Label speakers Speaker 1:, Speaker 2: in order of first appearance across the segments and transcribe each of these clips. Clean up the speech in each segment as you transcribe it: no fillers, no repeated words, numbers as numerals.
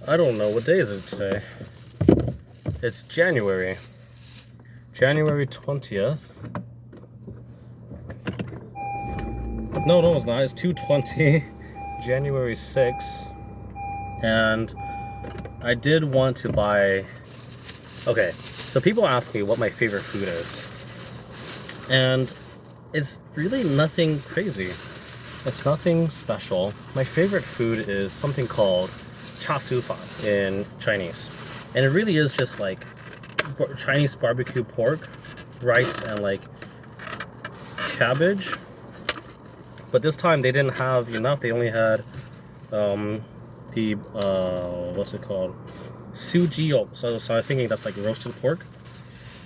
Speaker 1: I don't know. What day is it today? It's January 20th. No, it's not. It's 2/20, January 6th. And I did want to buy... Okay, so people ask me what my favorite food is. And it's really nothing crazy. It's nothing special. My favorite food is something called cha su fan in Chinese. And it really is just like Chinese barbecue pork, rice, and like cabbage. But this time they didn't have enough. They only had the what's it called? Yoke. So I was thinking that's like roasted pork.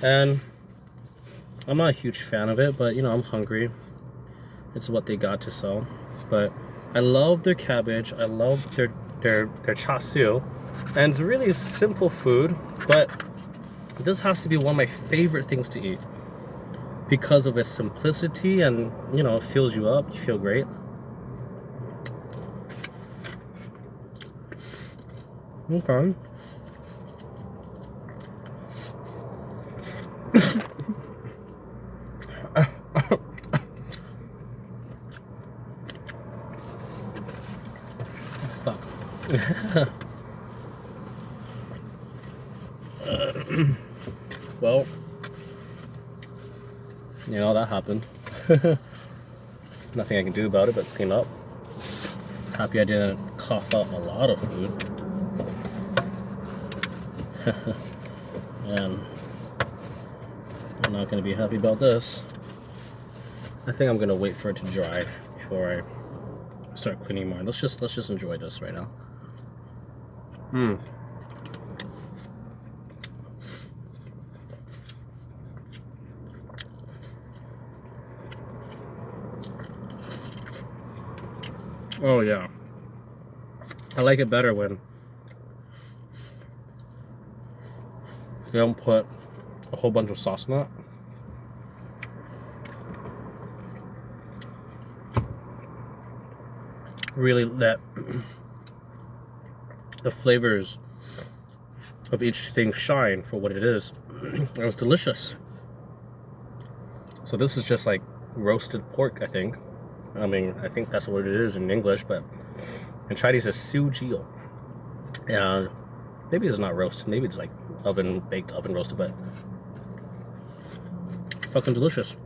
Speaker 1: And I'm not a huge fan of it, but you know, I'm hungry. It's what they got to sell. But I love their cabbage. I love their cha su. And it's really simple food, but this has to be one of my favorite things to eat because of its simplicity, and you know, it fills you up. You feel great. Okay. Fuck. Well, you know, that happened. Nothing I can do about it but clean up. Happy I didn't cough up a lot of food. And I'm not gonna be happy about this. I think I'm gonna wait for it to dry before I start cleaning more. Let's just enjoy this right now. Oh yeah. I like it better when you don't put a whole bunch of sauce in it. Really let the flavors of each thing shine for what it is. And it's delicious. So this is just like roasted pork, I think. I mean, I think that's what it is in English, but in Chinese it's jiu. And maybe it's not roasted, maybe it's like oven baked, oven roasted, but fucking delicious.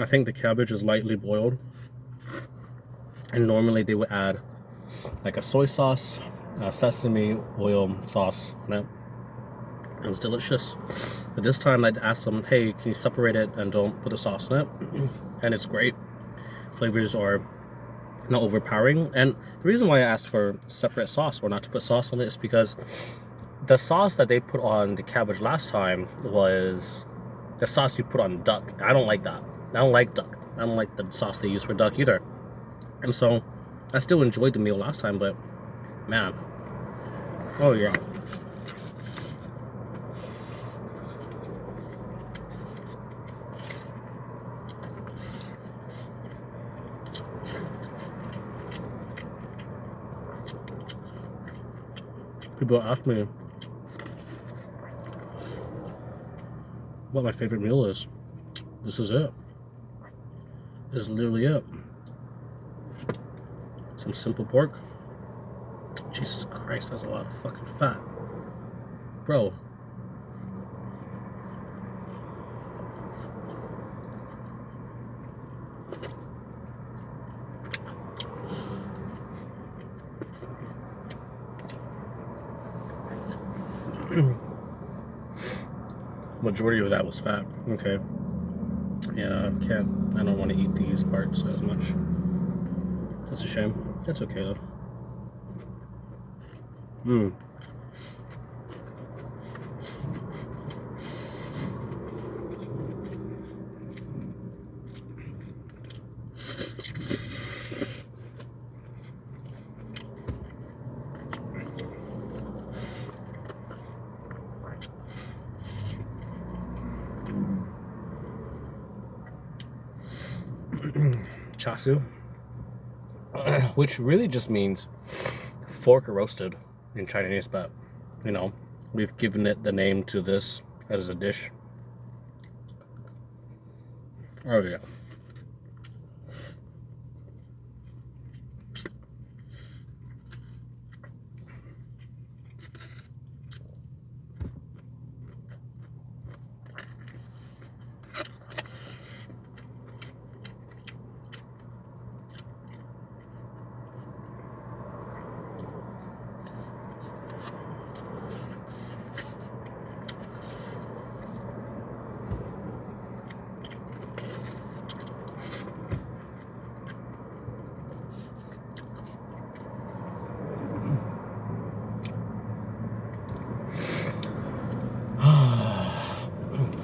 Speaker 1: I think the cabbage is lightly boiled, and normally they would add like a soy sauce, sesame oil sauce on it. It was delicious. But this time I'd asked them, hey, can you separate it and don't put the sauce in it? And it's great. Flavors are not overpowering. And the reason why I asked for separate sauce or not to put sauce on it is because the sauce that they put on the cabbage last time was the sauce you put on duck. I don't like that. I don't like duck. I don't like the sauce they use for duck either. And so I still enjoyed the meal last time, but man, oh yeah. People ask me what my favorite meal is. This is it. This is literally it. Some simple pork. Jesus Christ, that's a lot of fucking fat. Bro. Majority of that was fat. Okay. Yeah, I don't want to eat these parts as much. That's a shame. That's okay though. chasu, which really just means fork roasted in Chinese, but you know, we've given it the name to this as a dish. Oh yeah.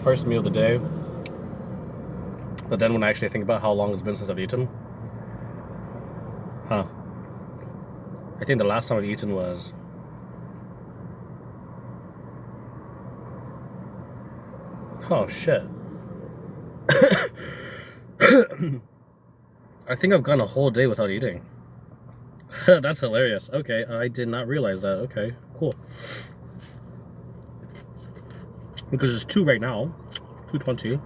Speaker 1: First meal of the day. But then when I actually think about how long it's been since I've eaten, I think the last time I've eaten was oh shit. I think I've gone a whole day without eating. That's hilarious. Okay, I did not realize that. Okay, cool. Because it's 2 right now, 2:20.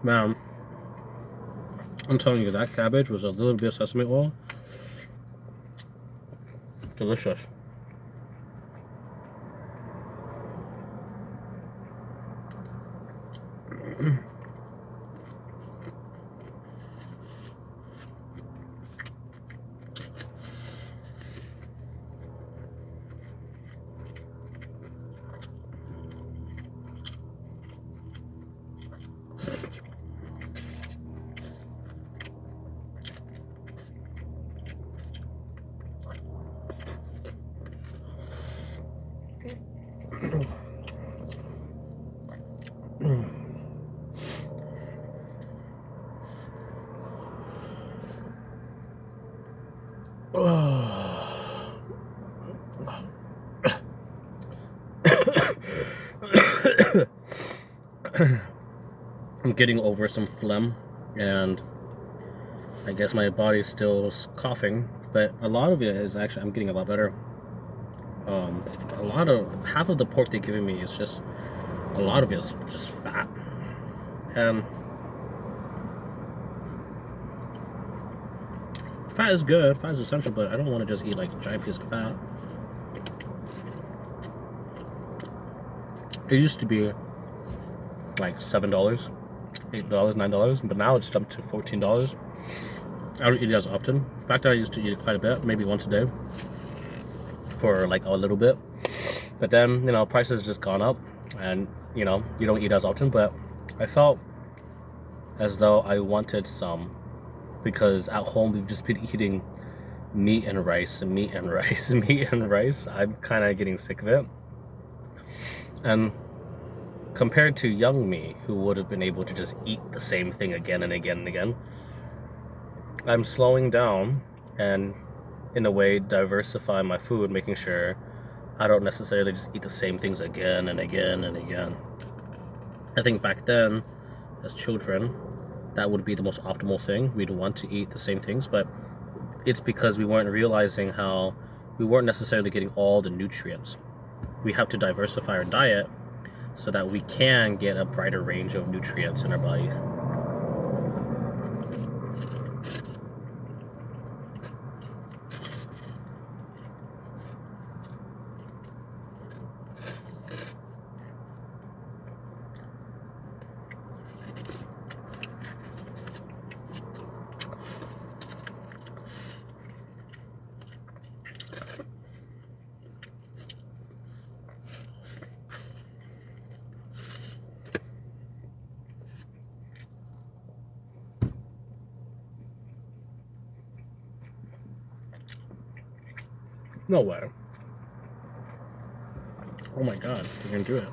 Speaker 1: Man, I'm telling you, that cabbage was a little bit of sesame oil. Delicious. I'm getting over some phlegm, and I guess my body's still coughing, but a lot of it is actually, I'm getting a lot better. Half of the pork they're giving me is just, a lot of it is just fat. And fat is good, fat is essential, but I don't want to just eat like a giant piece of fat. It used to be like $7, $8, $9, but now it's jumped to $14. I don't eat it as often. Back then I used to eat it quite a bit, maybe once a day for like a little bit. But then, you know, prices just gone up, and you know, you don't eat as often. But I felt as though I wanted some, because at home we've just been eating meat and rice and meat and rice and meat and rice. I'm kind of getting sick of it. And compared to young me, who would have been able to just eat the same thing again and again and again, I'm slowing down and, in a way, diversify my food, making sure I don't necessarily just eat the same things again and again and again. I think back then, as children, that would be the most optimal thing. We'd want to eat the same things, but it's because we weren't realizing how we weren't necessarily getting all the nutrients. We have to diversify our diet so that we can get a brighter range of nutrients in our body. No way. Oh my god, you can do it.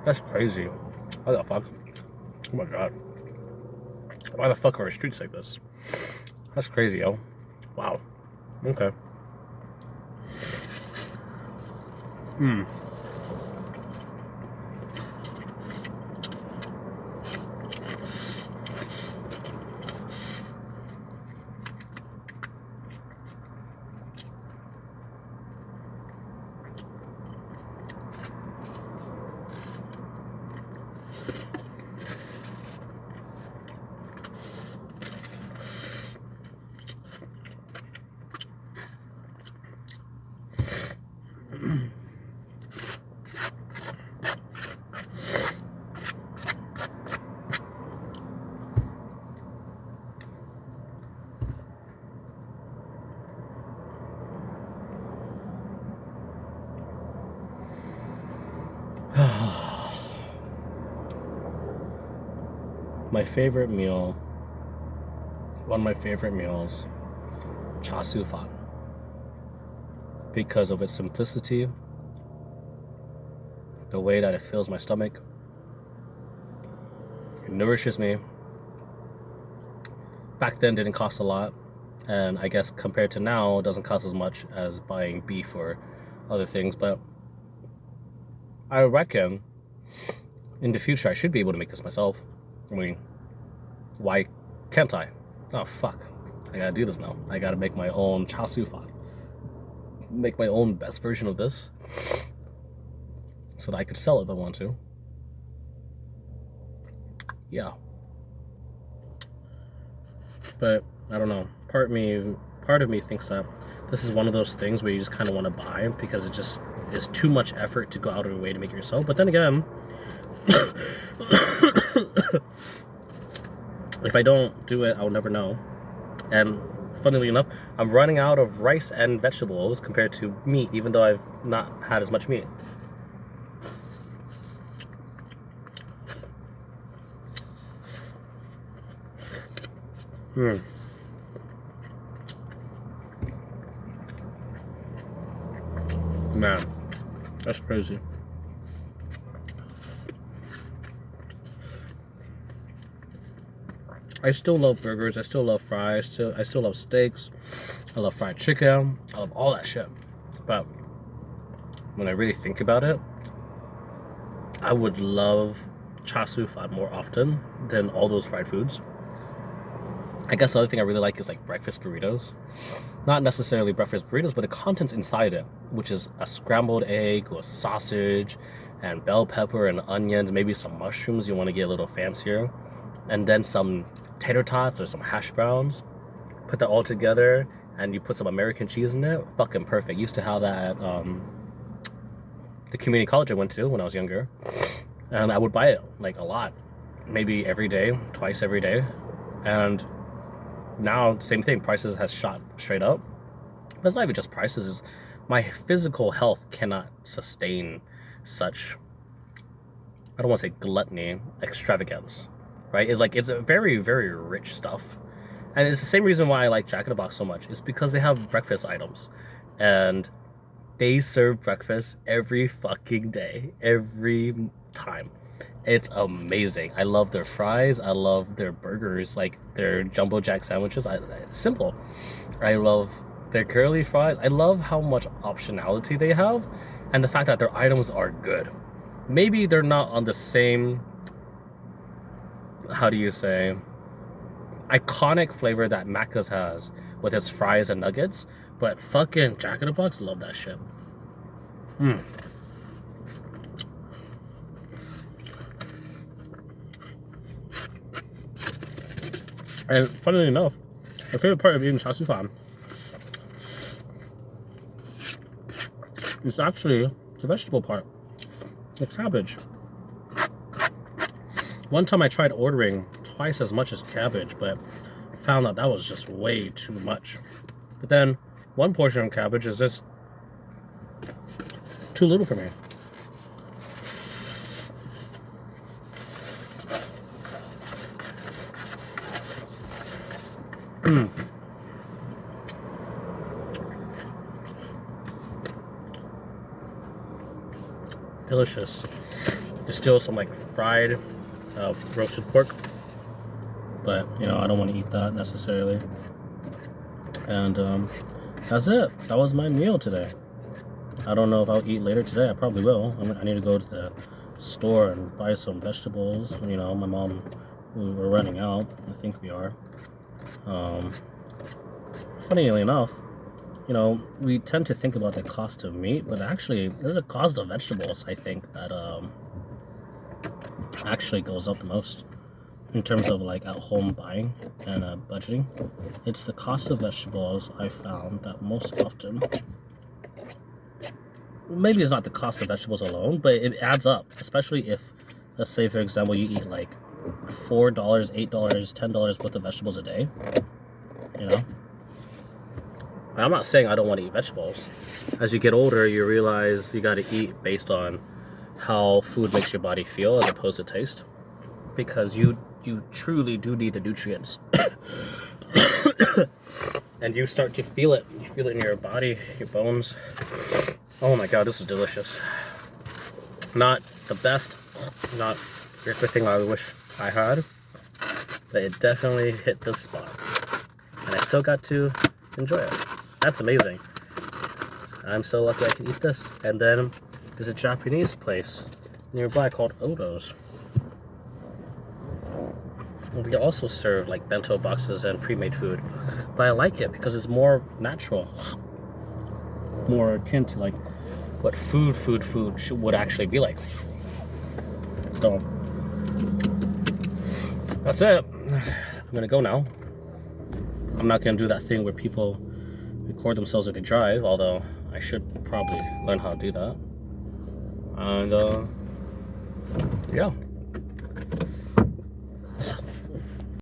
Speaker 1: That's crazy. Why the fuck? Oh my god. Why the fuck are our streets like this? That's crazy, yo. Wow. Okay. Mm. My favorite meal, one of my favorite meals, char siu fan. Because of its simplicity, the way that it fills my stomach, it nourishes me. Back then didn't cost a lot, and I guess compared to now, it doesn't cost as much as buying beef or other things, but I reckon in the future I should be able to make this myself. I mean, why can't I? Oh fuck, I gotta do this now. I gotta make my own char siu fan. Make my own best version of this so that I could sell it if I want to. Yeah. But I don't know. Part of me thinks that this is one of those things where you just kind of want to buy because it just is too much effort to go out of your way to make it yourself. But then again, if I don't do it, I'll never know. And funnily enough, I'm running out of rice and vegetables compared to meat, even though I've not had as much meat. Man, that's crazy. I still love burgers. I still love fries. I still love steaks. I love fried chicken. I love all that shit. But when I really think about it, I would love char siu fan more often than all those fried foods. I guess the other thing I really like is like breakfast burritos. Not necessarily breakfast burritos, but the contents inside it, which is a scrambled egg with sausage and bell pepper and onions, maybe some mushrooms, you want to get a little fancier, and then some tater tots or some hash browns. Put that all together and you put some American cheese in it. Fucking perfect. Used to have that at the community college I went to when I was younger, and I would buy it like a lot, maybe every day, twice every day. And now same thing, prices has shot straight up. But it's not even just prices, it's my physical health cannot sustain such, I don't want to say gluttony, extravagance, right? It's a very, very rich stuff. And it's the same reason why I like Jack in the Box so much. It's because they have breakfast items, and they serve breakfast every fucking day, every time. It's amazing. I love their fries. I love their burgers, like their jumbo jack sandwiches. It's simple. I love their curly fries. I love how much optionality they have, and the fact that their items are good. Maybe they're not on the same, how do you say, iconic flavor that Macca's has with its fries and nuggets, but fucking Jack in the Box, love that shit. And funnily enough, my favorite part of eating char siu fan is actually the vegetable part, the cabbage. One time I tried ordering twice as much as cabbage, but found out that was just way too much. But then one portion of cabbage is just too little for me. Delicious. There's still some like fried roasted pork, but you know, I don't want to eat that necessarily. And that's it. That was my meal today. I don't know if I'll eat later today. I probably will. I need to go to the store and buy some vegetables. You know, my mom, we're running out. I think we are. Funnily enough, you know, we tend to think about the cost of meat, but actually, there's a cost of vegetables, I think, that actually goes up the most in terms of like at-home buying and budgeting. It's the cost of vegetables I found that most often, maybe it's not the cost of vegetables alone, but it adds up, especially if, let's say, for example, you eat like $4, $8, $10 worth of vegetables a day, you know? And I'm not saying I don't want to eat vegetables. As you get older, you realize you got to eat based on how food makes your body feel as opposed to taste, because you truly do need the nutrients. And you start to feel it. You feel it in your body, your bones. Oh my god, this is delicious. Not the best, not everything I wish I had, but it definitely hit this spot. And I still got to enjoy it. That's amazing. I'm so lucky I can eat this. And then there's a Japanese place nearby called Odo's. They also serve like bento boxes and pre-made food, but I like it because it's more natural, more akin to like what food would actually be like. So that's it. I'm gonna go now. I'm not gonna do that thing where people record themselves when they drive, although I should probably learn how to do that. And yeah.